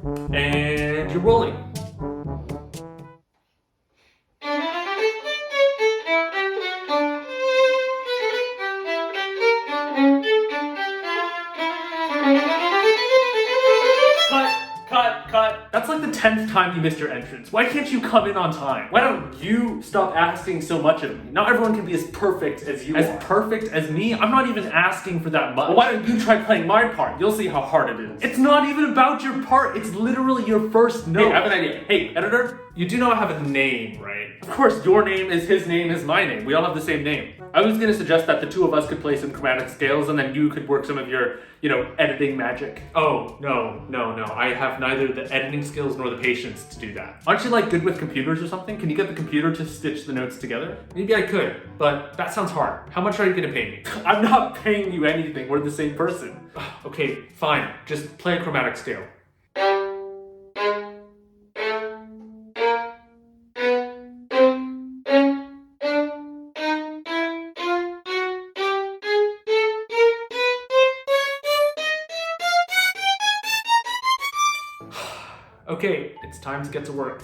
And you're rolling. Cut. That's like the 10th time you missed your entrance. Why can't you come in on time? Why don't you stop asking so much of me? Not everyone can be as perfect as you are. As perfect as me? I'm not even asking for that much. Well, why don't you try playing my part? You'll see how hard it is. It's not even about your part. It's literally your first note. Hey, I have an idea. Hey, editor, you do know I have a name, right? Of course, your name is his name is my name. We all have the same name. I was gonna suggest that the two of us could play some chromatic scales and then you could work some of your, editing magic. Oh, no. I have neither the editing skills nor the patience to do that. Aren't you good with computers or something? Can you get the computer to stitch the notes together? Maybe I could, but that sounds hard. How much are you gonna pay me? I'm not paying you anything. We're the same person. Okay, fine. Just play a chromatic scale. Okay, it's time to get to work.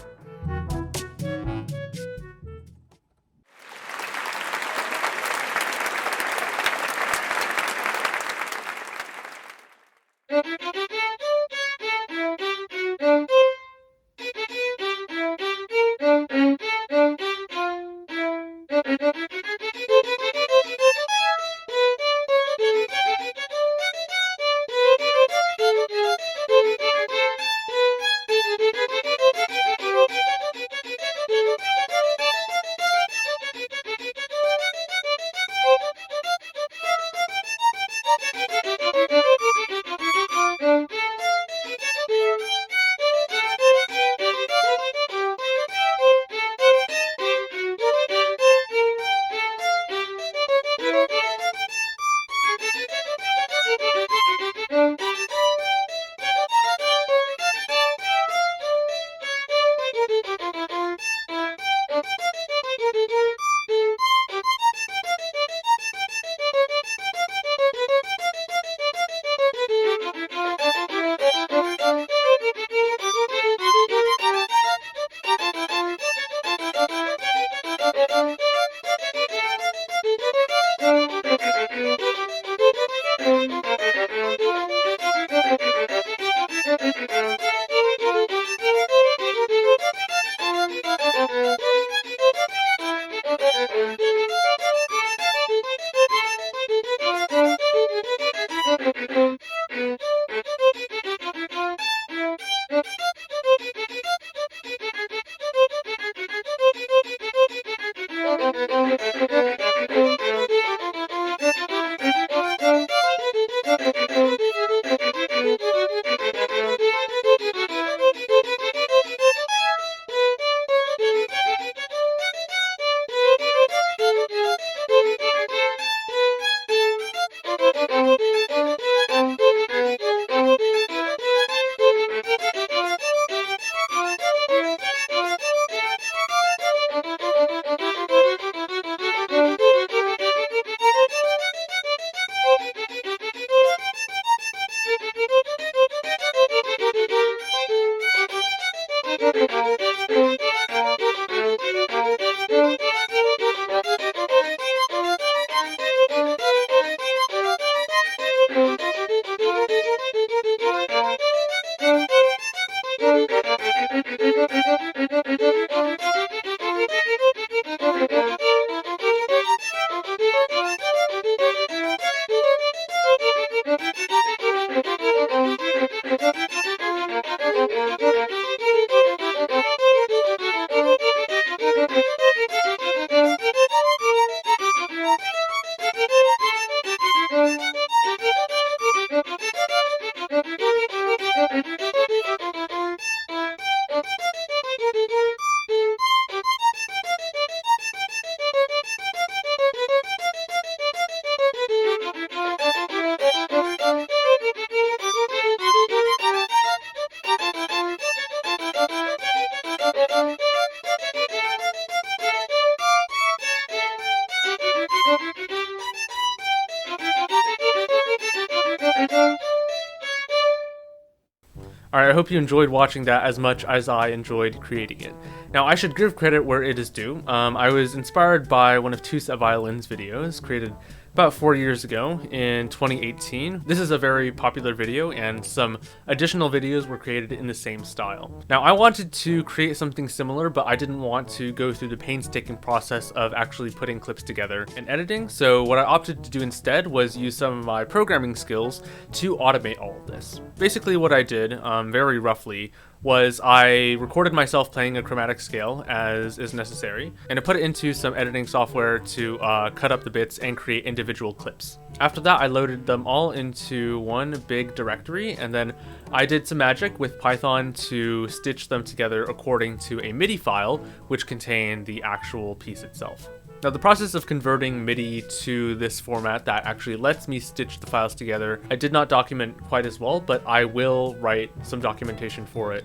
Alright, I hope you enjoyed watching that as much as I enjoyed creating it. Now, I should give credit where it is due. I was inspired by one of Two Set Violin's videos, created about 4 years ago in 2018. This is a very popular video, and some additional videos were created in the same style. Now, I wanted to create something similar, but I didn't want to go through the painstaking process of actually putting clips together and editing, so what I opted to do instead was use some of my programming skills to automate all of this. Basically what I did, very roughly, was I recorded myself playing a chromatic scale as is necessary, and I put it into some editing software to cut up the bits and create individual clips. After that, I loaded them all into one big directory, and then I did some magic with Python to stitch them together according to a MIDI file, which contained the actual piece itself. Now, the process of converting MIDI to this format that actually lets me stitch the files together, I did not document quite as well, but I will write some documentation for it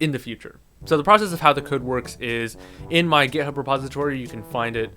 in the future. So the process of how the code works is in my GitHub repository. You can find it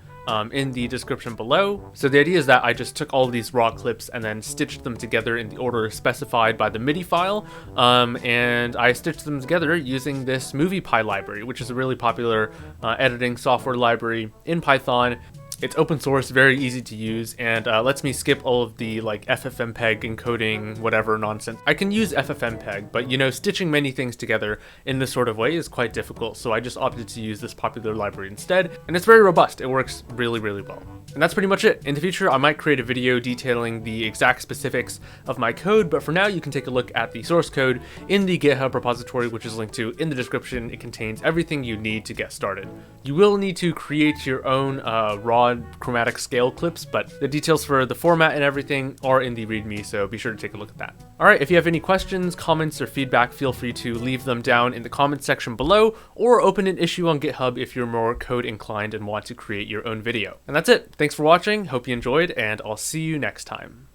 in the description below. So the idea is that I just took all of these raw clips and then stitched them together in the order specified by the MIDI file, and I stitched them together using this MoviePy library, which is a really popular editing software library in Python. It's open source, very easy to use, and lets me skip all of the like FFmpeg encoding, whatever nonsense. I can use FFmpeg, but you know, stitching many things together in this sort of way is quite difficult, so I just opted to use this popular library instead, and it's very robust. It works really, really well. And that's pretty much it. In the future, I might create a video detailing the exact specifics of my code, but for now, you can take a look at the source code in the GitHub repository, which is linked to in the description. It contains everything you need to get started. You will need to create your own raw chromatic scale clips, but the details for the format and everything are in the README, so be sure to take a look at that. Alright, if you have any questions, comments, or feedback, feel free to leave them down in the comments section below, or open an issue on GitHub if you're more code inclined and want to create your own video. And that's it. Thanks for watching, hope you enjoyed, and I'll see you next time.